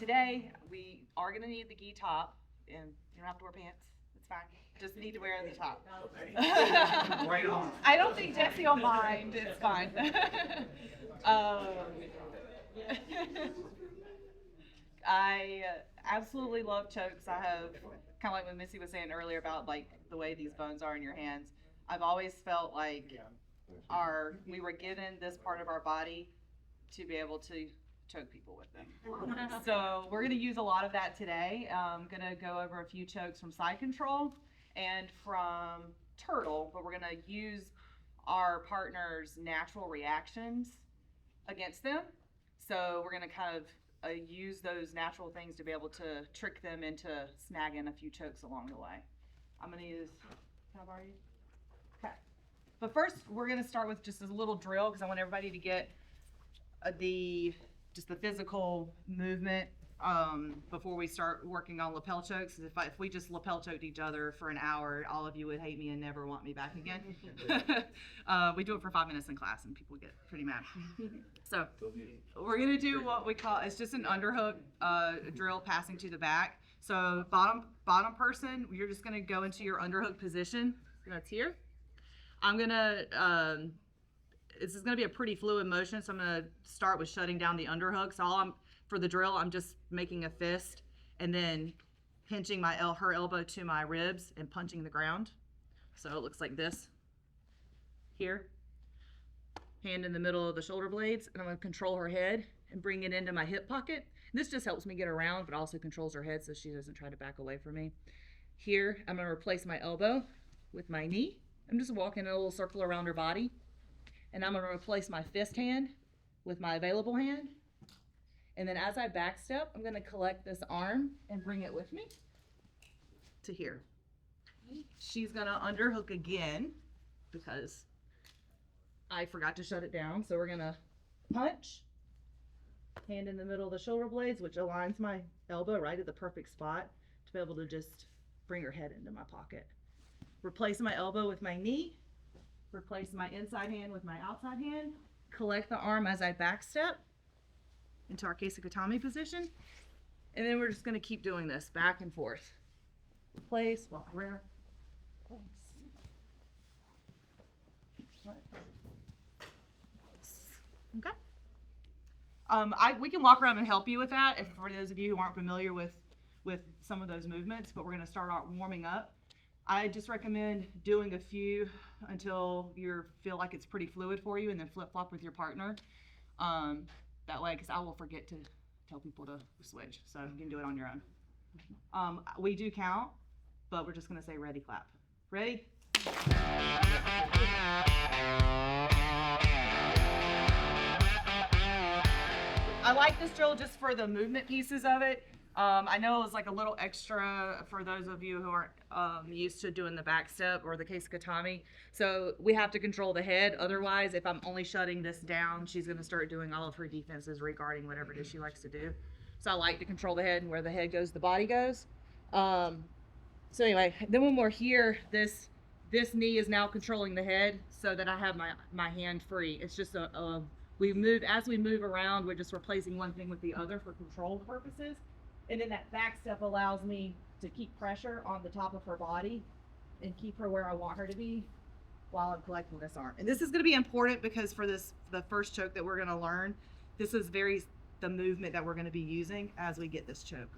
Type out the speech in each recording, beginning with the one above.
today we are gonna need the gi top, and you don't have to wear pants. It's fine. Just need to wear the top. Right on. I don't think Jesse will mind. It's fine. um, I absolutely love chokes. I have kind of like what Missy was saying earlier about like the way these bones are in your hands. I've always felt like we were given this part of our body to be able to choke people with them. So we're going to use a lot of that today. I'm going to go over a few chokes from side control and from turtle, but we're going to use our partner's natural reactions against them. So we're going to kind of use those natural things to be able to trick them into snagging a few chokes along the way. I'm going to use, can I borrow you? Okay. But first, we're going to start with just a little drill because I want everybody to get the physical movement before we start working on lapel chokes. If we just lapel choked each other for an hour, all of you would hate me and never want me back again. We do it for 5 minutes in class and people get pretty mad. So we're going to do what we call, it's just an underhook drill passing to the back. So bottom person, you're just going to go into your underhook position. That's here. I'm going to, this is going to be a pretty fluid motion, so I'm going to start with shutting down the underhook. So for the drill, I'm just making a fist and then pinching her elbow to my ribs and punching the ground. So it looks like this here. Hand in the middle of the shoulder blades, and I'm going to control her head and bring it into my hip pocket. This just helps me get around, but also controls her head so she doesn't try to back away from me. Here, I'm going to replace my elbow with my knee. I'm just walking a little circle around her body. And I'm going to replace my fist hand with my available hand. And then as I back step, I'm going to collect this arm and bring it with me to here. She's going to underhook again because I forgot to shut it down. So we're going to punch, hand in the middle of the shoulder blades, which aligns my elbow right at the perfect spot to be able to just bring her head into my pocket. Replace my elbow with my knee. Replace my inside hand with my outside hand. Collect the arm as I back step into our Kesakatami position. And then we're just going to keep doing this back and forth. Replace, walk around. Okay. We can walk around and help you with that for those of you who aren't familiar with some of those movements, but we're going to start out warming up. I just recommend doing a few until you feel like it's pretty fluid for you, and then flip-flop with your partner. That way, because I will forget to tell people to switch, so you can do it on your own. We do count, but we're just going to say ready, clap. Ready? I like this drill just for the movement pieces of it. I know it was like a little extra for those of you who aren't used to doing the back step or the Kesakatami. So we have to control the head. Otherwise, if I'm only shutting this down, she's going to start doing all of her defenses regarding whatever it is she likes to do. So I like to control the head, and where the head goes, the body goes. So anyway, then when we're here, this knee is now controlling the head so that I have my hand free. It's just as we move around, we're just replacing one thing with the other for control purposes. And then that back step allows me to keep pressure on the top of her body and keep her where I want her to be while I'm collecting this arm. And this is going to be important because for the first choke that we're going to learn, this is the movement that we're going to be using as we get this choke.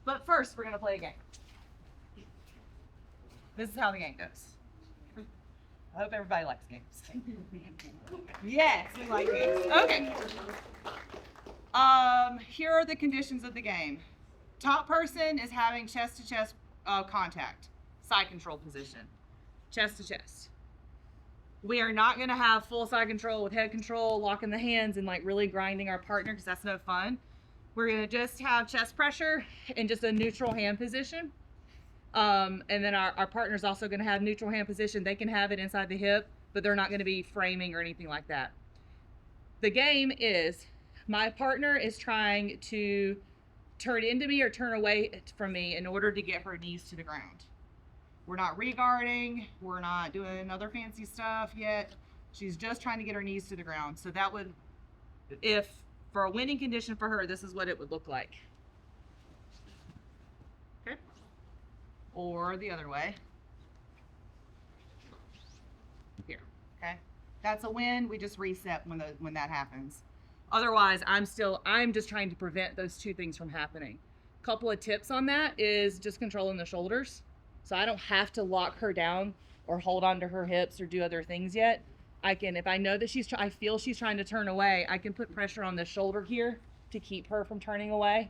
But first, we're going to play a game. This is how the game goes. I hope everybody likes games. Yes, we like games. Okay. Here are the conditions of the game. Top person is having chest-to-chest contact, side control position, chest to chest. We are not going to have full side control with head control, locking the hands and like really grinding our partner because that's no fun. We're going to just have chest pressure and just a neutral hand position. And then our partner's also going to have neutral hand position. They can have it inside the hip, but they're not going to be framing or anything like that. The game is my partner is trying to turn into me or turn away from me in order to get her knees to the ground. We're not regarding, we're not doing other fancy stuff yet. She's just trying to get her knees to the ground. So that would, if for a winning condition for her, this is what it would look like. or the other way. Here, okay? That's a win. We just reset when that happens. Otherwise, I'm just trying to prevent those two things from happening. Couple of tips on that is just controlling the shoulders. So I don't have to lock her down or hold onto her hips or do other things yet. I can, if I know that I feel she's trying to turn away, I can put pressure on the shoulder here to keep her from turning away.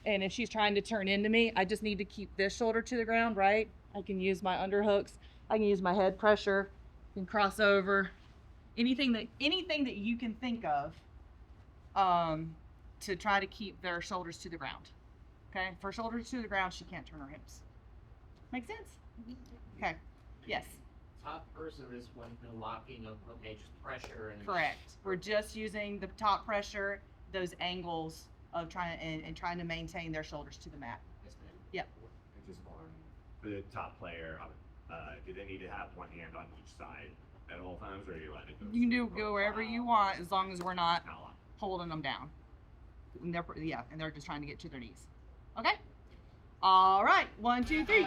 And if she's trying to turn into me, I just need to keep this shoulder to the ground, right? I can use my underhooks. I can use my head pressure. I can cross over. Anything that you can think of to try to keep their shoulders to the ground. Okay, for shoulders to the ground, she can't turn her hips. Make sense? Okay. Yes. Top person is when the locking of just pressure and. Correct. We're just using the top pressure, those angles of trying to maintain their shoulders to the mat. Yes, ma'am. Yep. And just on for the top player, do they need to have one hand on each side at all times, or are you letting it go? You can go wherever you want as long as we're not How long? holding them down. And they're just trying to get to their knees. Okay? All right. 1, 2, 3.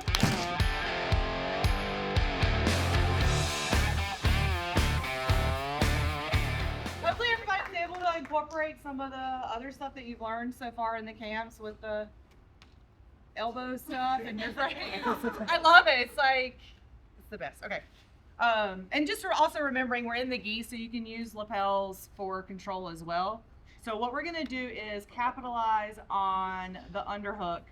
Hopefully everybody's able to incorporate some of the other stuff that you've learned so far in the camps with the elbow stuff and your frame. I love it. It's the best. Okay. And just also remembering we're in the gi, so you can use lapels for control as well. So what we're gonna do is capitalize on the underhook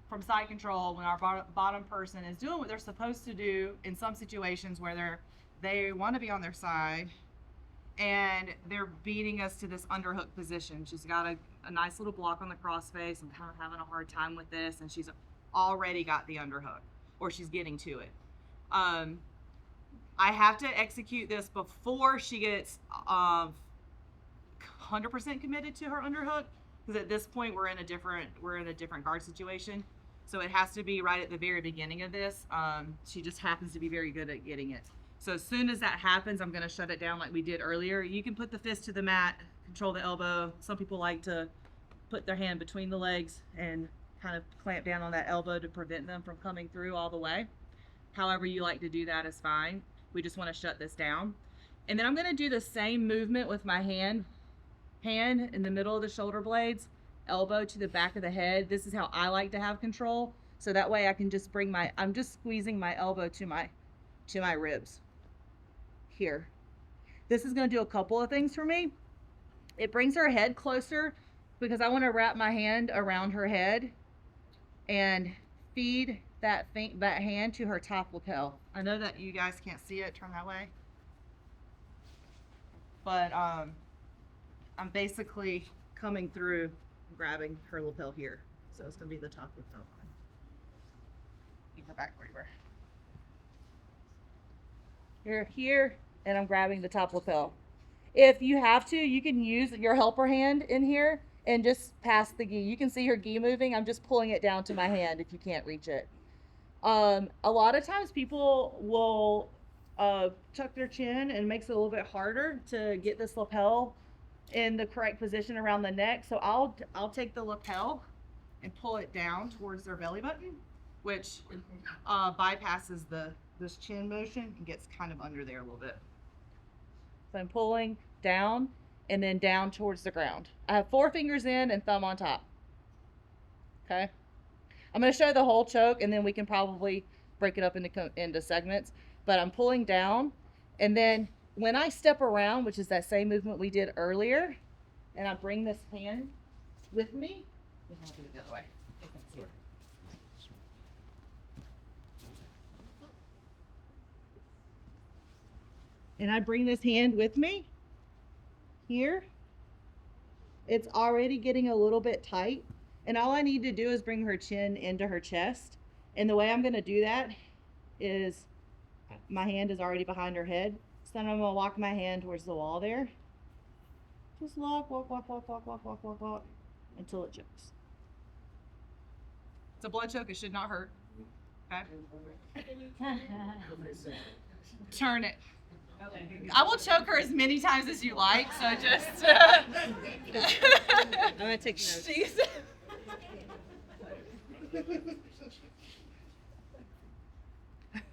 from side control when our bottom person is doing what they're supposed to do in some situations where they want to be on their side and they're beating us to this underhook position. She's got a nice little block on the crossface. I'm kind of having a hard time with this, and she's already got the underhook, or she's getting to it. I have to execute this before she gets 100% committed to her underhook, because at this point we're in a different guard situation. So it has to be right at the very beginning of this. She just happens to be very good at getting it. So as soon as that happens, I'm gonna shut it down like we did earlier. You can put the fist to the mat, control the elbow. Some people like to put their hand between the legs and kind of clamp down on that elbow to prevent them from coming through all the way. However you like to do that is fine. We just wanna shut this down. And then I'm gonna do the same movement with my hand in the middle of the shoulder blades, elbow to the back of the head. This is how I like to have control. So that way I can just I'm just squeezing my elbow to my ribs here. This is going to do a couple of things for me. It brings her head closer because I want to wrap my hand around her head and feed that hand to her top lapel. I know that you guys can't see it. Turn that way. But I'm basically coming through and grabbing her lapel here. So it's going to be the top lapel. Keep her back where you were. You're here, and I'm grabbing the top lapel. If you have to, you can use your helper hand in here and just pass the gi. You can see her gi moving. I'm just pulling it down to my hand if you can't reach it. A lot of times people will tuck their chin, and it makes it a little bit harder to get this lapel in the correct position around the neck. So I'll take the lapel and pull it down towards their belly button, which bypasses this chin motion and gets kind of under there a little bit. So I'm pulling down and then down towards the ground. I have 4 fingers in and thumb on top. Okay. I'm going to show the whole choke, and then we can probably break it up into segments. But I'm pulling down, and then when I step around, which is that same movement we did earlier, and I bring this hand with me, I'll do it the other way. And I bring this hand with me here. It's already getting a little bit tight, and all I need to do is bring her chin into her chest. And the way I'm going to do that is my hand is already behind her head. So then I'm going to walk my hand towards the wall there. Just walk until it chokes. It's a blood choke. It should not hurt. Okay. Turn it. I will choke her as many times as you like, so just. I'm gonna take notes.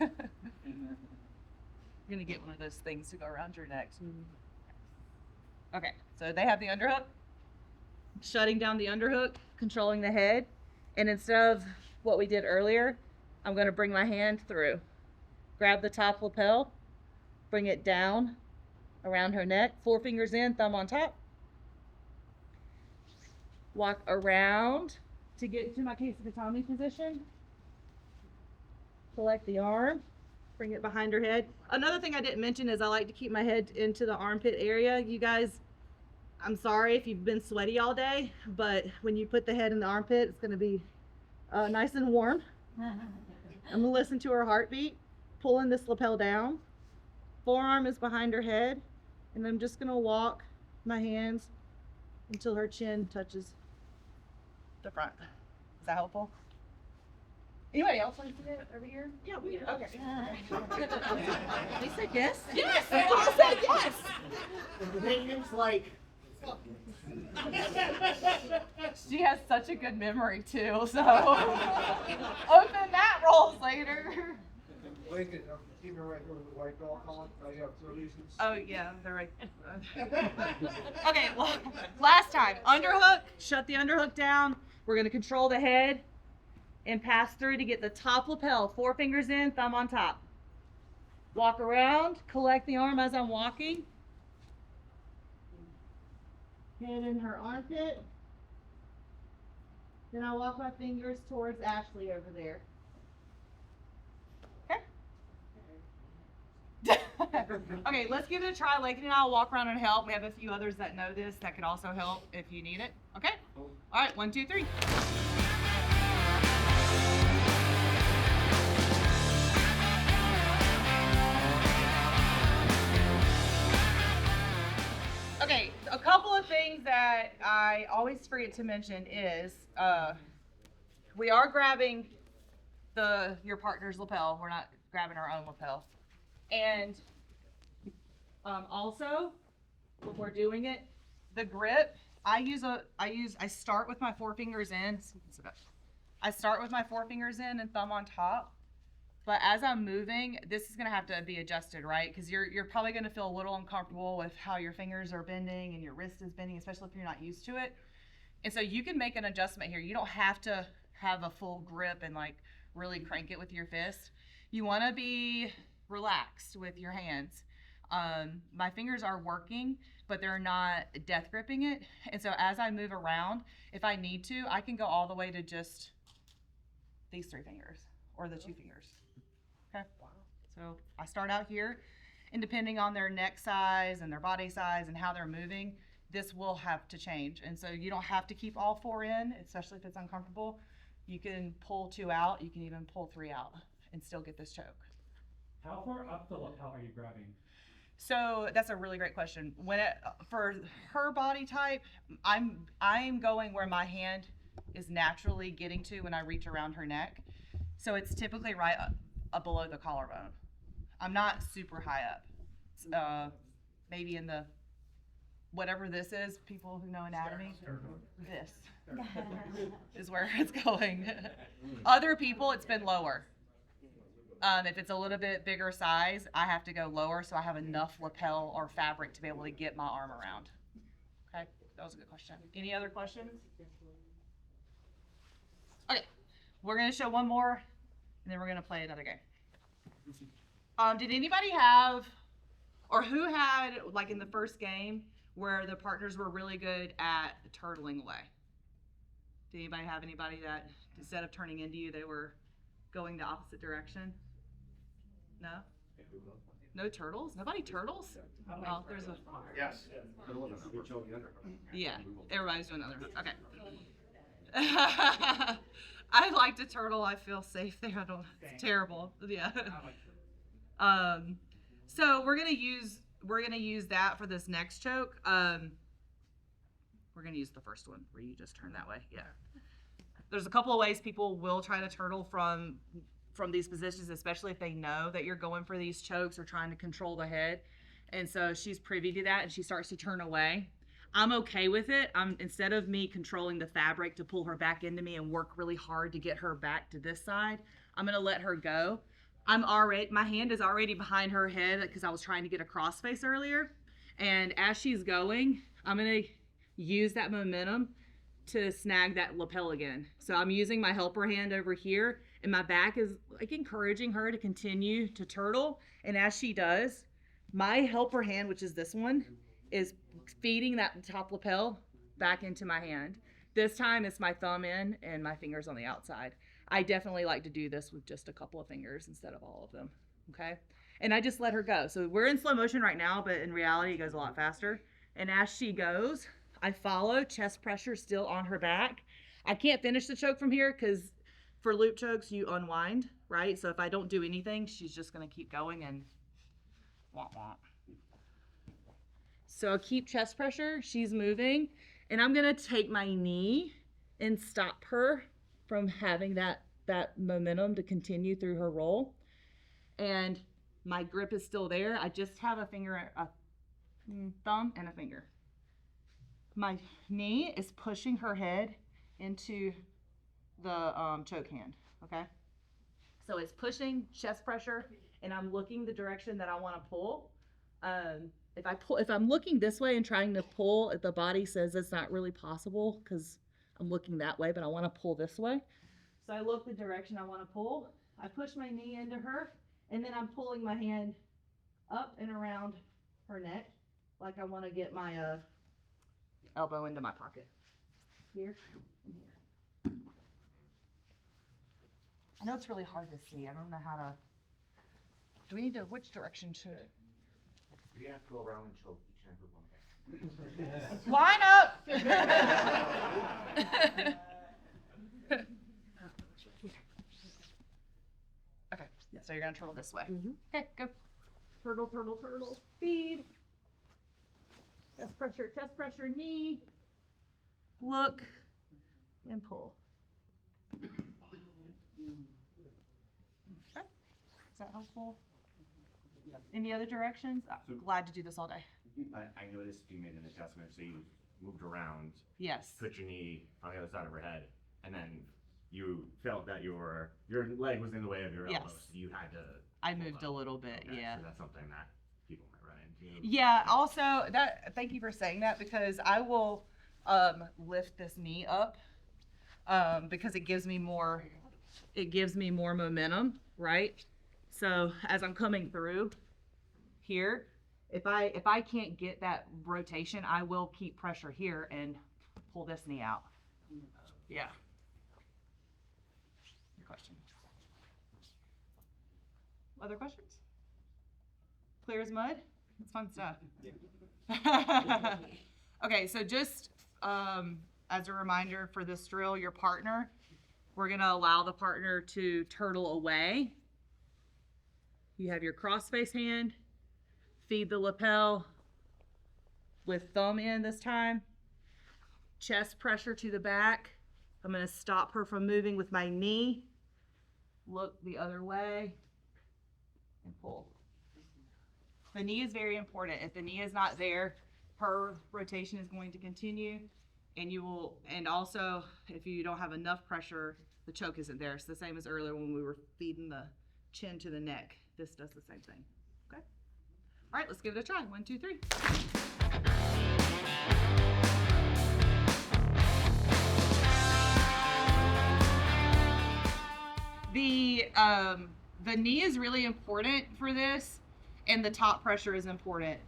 You're gonna get one of those things to go around your neck. Okay, so they have the underhook. Shutting down the underhook, controlling the head, and instead of what we did earlier, I'm gonna bring my hand through, grab the top lapel, bring it down around her neck, 4 fingers in, thumb on top. Walk around to get to my Kesakatami position. Select the arm, bring it behind her head. Another thing I didn't mention is I like to keep my head into the armpit area. You guys, I'm sorry if you've been sweaty all day, but when you put the head in the armpit, it's gonna be nice and warm. I'm gonna listen to her heartbeat, pulling this lapel down. Forearm is behind her head, and I'm just gonna walk my hands until her chin touches the front. Is that helpful? Anybody else want to do it over here? Yeah, we okay. They said yes. Yes, they all said yes. It's like. She has such a good memory too, so open that rolls later. Keep it right here with the white belt on. You have 2 reasons. Oh yeah, they're right. Okay, well, last time, underhook, shut the underhook down. We're gonna control the head and pass through to get the top lapel, 4 fingers in, thumb on top. Walk around, collect the arm as I'm walking. Head in her armpit. Then I walk my fingers towards Ashley over there. Okay. Okay, let's give it a try. Lakin and I will walk around and help. We have a few others that know this that could also help if you need it. Okay? All right, 1, 2, 3. Okay, a couple of things that I always forget to mention is we are grabbing your partner's lapel. We're not grabbing our own lapel. And also, when we're doing it, the grip, I start with my 4 fingers in. I start with my 4 fingers in and thumb on top. But as I'm moving, this is gonna have to be adjusted, right? Because you're probably gonna feel a little uncomfortable with how your fingers are bending and your wrist is bending, especially if you're not used to it. And so you can make an adjustment here. You don't have to have a full grip and like really crank it with your fist. You wanna be relaxed with your hands. My fingers are working, but they're not death gripping it. And so as I move around, if I need to, I can go all the way to just these 3 fingers or the 2 fingers. Okay. So I start out here, and depending on their neck size and their body size and how they're moving, this will have to change. And so you don't have to keep all 4 in, especially if it's uncomfortable. You can pull 2 out. You can even pull 3 out and still get this choke. How far up the lapel are you grabbing? So that's a really great question. For her body type, I'm going where my hand is naturally getting to when I reach around her neck. So it's typically right up below the collarbone. I'm not super high up. Maybe in the whatever this is. People who know anatomy, this is where it's going. Other people, it's been lower. If it's a little bit bigger size, I have to go lower so I have enough lapel or fabric to be able to get my arm around. Okay, that was a good question. Any other questions? Okay, we're gonna show one more, and then we're gonna play another game. Did anybody have, or who had, like in the first game, where the partners were really good at turtling away? Did anybody have anybody that instead of turning into you, they were going the opposite direction? No? No turtles? Nobody turtles? Oh, there's a... Yes. Yeah, everybody's doing the other. Okay. I like to turtle. I feel safe there. I don't... It's terrible. Yeah. So we're gonna use that for this next choke. We're gonna use the first one where you just turn that way. Yeah. There's a couple of ways people will try to turtle from these positions, especially if they know that you're going for these chokes or trying to control the head. And so she's privy to that and she starts to turn away. I'm okay with it. Instead of me controlling the fabric to pull her back into me and work really hard to get her back to this side, I'm gonna let her go. my hand is already behind her head because I was trying to get a cross face earlier. And as she's going, I'm going to use that momentum to snag that lapel again. So I'm using my helper hand over here, and my back is like encouraging her to continue to turtle. And as she does, my helper hand, which is this one, is feeding that top lapel back into my hand. This time it's my thumb in and my fingers on the outside. I definitely like to do this with just a couple of fingers instead of all of them, okay? And I just let her go. So we're in slow motion right now, but in reality it goes a lot faster. And as she goes, I follow, chest pressure still on her back. I can't finish the choke from here because for loop chokes, you unwind, right? So if I don't do anything, she's just gonna keep going and womp womp. So I'll keep chest pressure, she's moving, and I'm gonna take my knee and stop her from having that momentum to continue through her roll. And my grip is still there. I just have a finger, a thumb and a finger. My knee is pushing her head into the choke hand, okay? So it's pushing, chest pressure, and I'm looking the direction that I want to pull. If I'm looking this way and trying to pull, the body says it's not really possible because I'm looking that way, but I want to pull this way. So I look the direction I want to pull. I push my knee into her, and then I'm pulling my hand up and around her neck, like I want to get my elbow into my pocket. Here and here. I know it's really hard to see. I don't know how to. Do we need to? Which direction should? You have to go around and choke each and every one. Line up. Okay, so you're gonna turtle this way. Okay, go. Turtle, turtle, turtle. Feed. Chest pressure, knee. Look and pull. Okay. Is that helpful? Any other directions? I'm glad to do this all day. I noticed you made an adjustment, so you moved around, Yes. put your knee on the other side of her head, and then you felt that your leg was in the way of your elbow, Yes. so you had to. I pull moved up. a little bit, Okay, yeah. So that's something that people might run into. Yeah, also thank you for saying that because I will lift this knee up because it gives me more momentum, right? So as I'm coming through here, if I can't get that rotation, I will keep pressure here and pull this knee out. Yeah. Good question. Other questions? Clear as mud? It's fun stuff. Okay, so just as a reminder for this drill, your partner, we're gonna allow the partner to turtle away. You have your cross-face hand, feed the lapel with thumb in this time, chest pressure to the back. I'm gonna stop her from moving with my knee, look the other way, and pull. The knee is very important. If the knee is not there, her rotation is going to continue, and also if you don't have enough pressure, the choke isn't there. It's the same as earlier when we were feeding the chin to the neck. This does the same thing, okay? All right, let's give it a try. 1, 2, 3. The knee is really important for this, and the top pressure is important.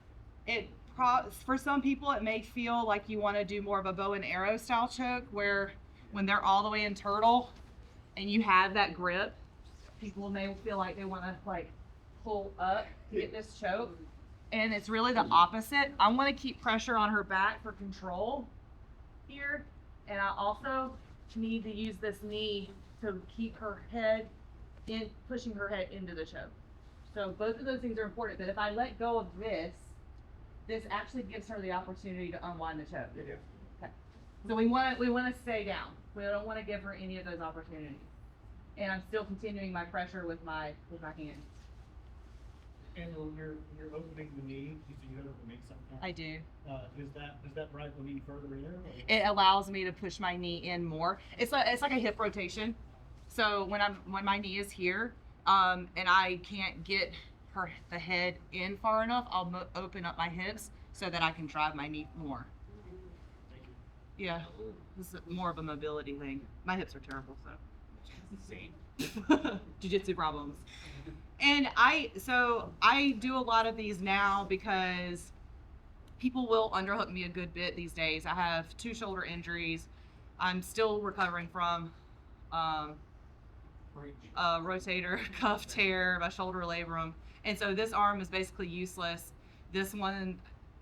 For some people, it may feel like you want to do more of a bow and arrow style choke, where when they're all the way in turtle and you have that grip, people may feel like they want to like pull up to get this choke, and it's really the opposite. I want to keep pressure on her back for control here, and I also need to use this knee to keep her head in, pushing her head into the choke. So both of those things are important, but if I let go of this actually gives her the opportunity to unwind the choke. Okay. So we want to stay down. We don't want to give her any of those opportunities. And I'm still continuing my pressure with my hands. And when you're opening the knee, do you ever make something? I do. Does that drive the knee further in? Or? It allows me to push my knee in more. It's like a hip rotation. So when my knee is here, and I can't get the head in far enough, I'll open up my hips so that I can drive my knee more. Yeah, this is more of a mobility thing. My hips are terrible, so. Jiu-jitsu problems. And I do a lot of these now because people will underhook me a good bit these days. I have 2 shoulder injuries. I'm still recovering from rotator cuff tear, my shoulder labrum. And so this arm is basically useless. This one,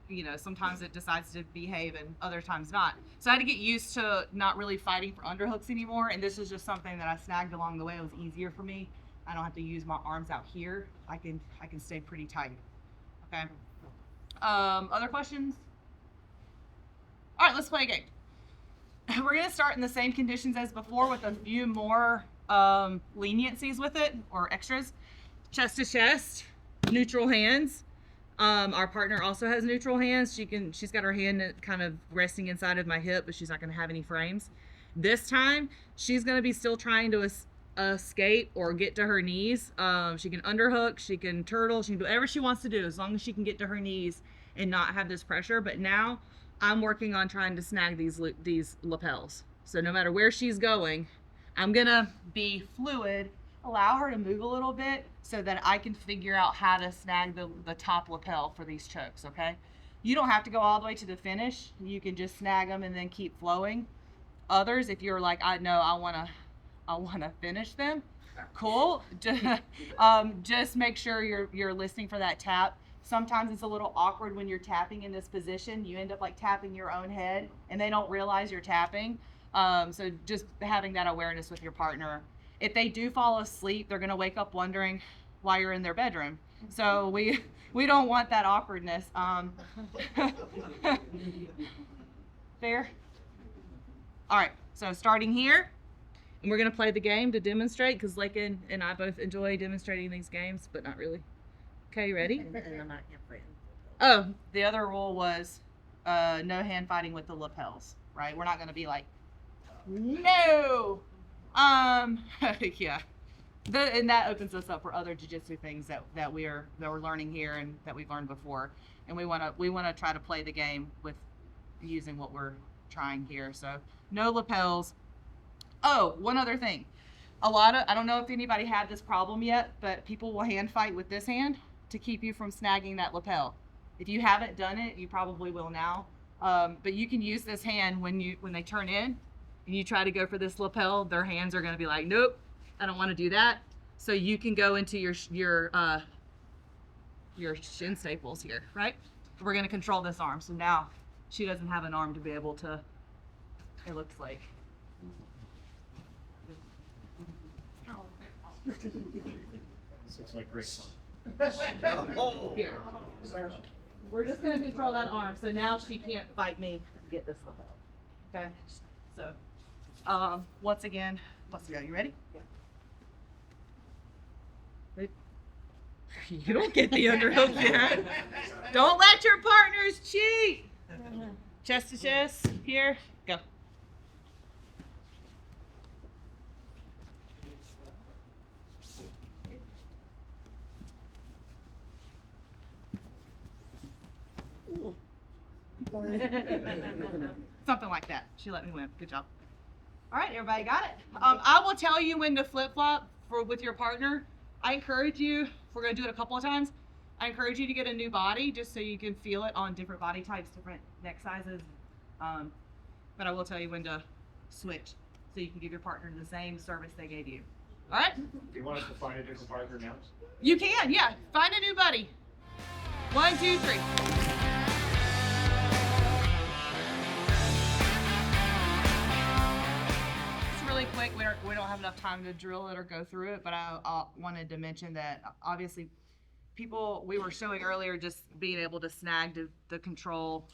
you know, sometimes it decides to behave and other times not. So I had to get used to not really fighting for underhooks anymore. And this is just something that I snagged along the way. It was easier for me. I don't have to use my arms out here. I can stay pretty tight. Okay. Other questions? All right, let's play a game. We're gonna start in the same conditions as before with a few more leniencies with it, or extras. Chest to chest, neutral hands. Our partner also has neutral hands. She's got her hand kind of resting inside of my hip, but she's not gonna have any frames. This time, she's gonna be still trying to escape or get to her knees. She can underhook, she can turtle, she can do whatever she wants to do as long as she can get to her knees and not have this pressure. But now I'm working on trying to snag these lapels. So no matter where she's going, I'm gonna be fluid, allow her to move a little bit so that I can figure out how to snag the top lapel for these chokes, okay? You don't have to go all the way to the finish. You can just snag them and then keep flowing. Others, if you're like, I wanna finish them, cool. Just make sure you're listening for that tap. Sometimes it's a little awkward when you're tapping in this position. You end up like tapping your own head and they don't realize you're tapping. So just having that awareness with your partner. If they do fall asleep, they're gonna wake up wondering why you're in their bedroom. So we don't want that awkwardness. Fair? All right, so starting here, and we're gonna play the game to demonstrate because Lakin and I both enjoy demonstrating these games, but not really. Okay, ready? And I'm not playing. Oh, the other rule was no hand fighting with the lapels, right? We're not gonna be like, no. Yeah. And that opens us up for other jiu-jitsu things that we're learning here and that we've learned before. And we wanna try to play the game with using what we're trying here. So no lapels. Oh, one other thing. I don't know if anybody had this problem yet, but people will hand fight with this hand to keep you from snagging that lapel. If you haven't done it, you probably will now. But you can use this hand when they turn in and you try to go for this lapel, their hands are gonna be like, nope, I don't wanna do that. So you can go into your shin staples here, right? We're gonna control this arm. So now she doesn't have an arm to be able to, it looks like. This looks like great fun. Here. We're just gonna control that arm, so now she can't fight me to get this lapel. Okay? So, once again, let's go. You ready? Yeah. You don't get the underhook there. Don't let your partners cheat. Chest to chest. Here. Go. Something like that. She let me win. Good job. All right, everybody got it. I will tell you when to flip-flop with your partner. I encourage you, if we're going to do it a couple of times, I encourage you to get a new body just so you can feel it on different body types, different neck sizes. But I will tell you when to switch so you can give your partner the same service they gave you. All right? Do you want us to find a different partner now? You can, yeah. Find a new buddy. 1, 2, 3. Really quick, we don't have enough time to drill it or go through it, but I wanted to mention that obviously people we were showing earlier just being able to snag the control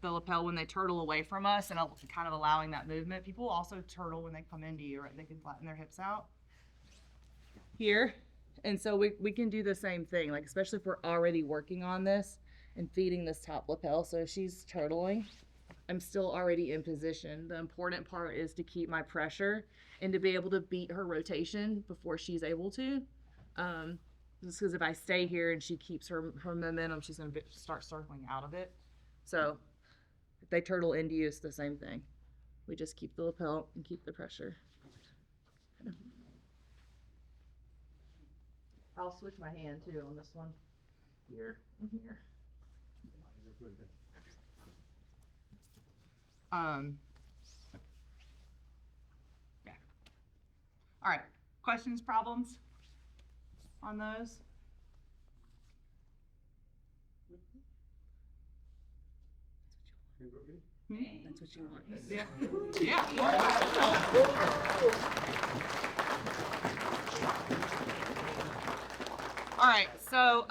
the lapel when they turtle away from us and kind of allowing that movement. People also turtle when they come into you, right? They can flatten their hips out here. And so we can do the same thing, like especially if we're already working on this and feeding this top lapel. So she's turtling. I'm still already in position. The important part is to keep my pressure and to be able to beat her rotation before she's able to. Just because if I stay here and she keeps her momentum, she's going to start circling out of it. So if they turtle into you, it's the same thing. We just keep the lapel and keep the pressure. I'll switch my hand too on this one. Here and here. Yeah. All right. Questions, problems on those? That's what you want. Yeah. Yeah. All right. So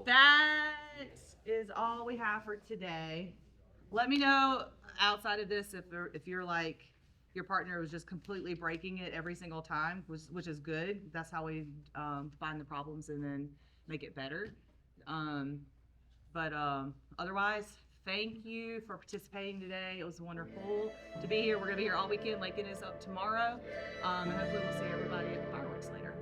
that is all we have for today. Let me know outside of this if you're like your partner was just completely breaking it every single time, which is good. That's how we find the problems and then make it better. But otherwise, thank you for participating today. It was wonderful to be here. We're gonna be here all weekend. Lincoln is up tomorrow, and hopefully we'll see everybody at the fireworks later.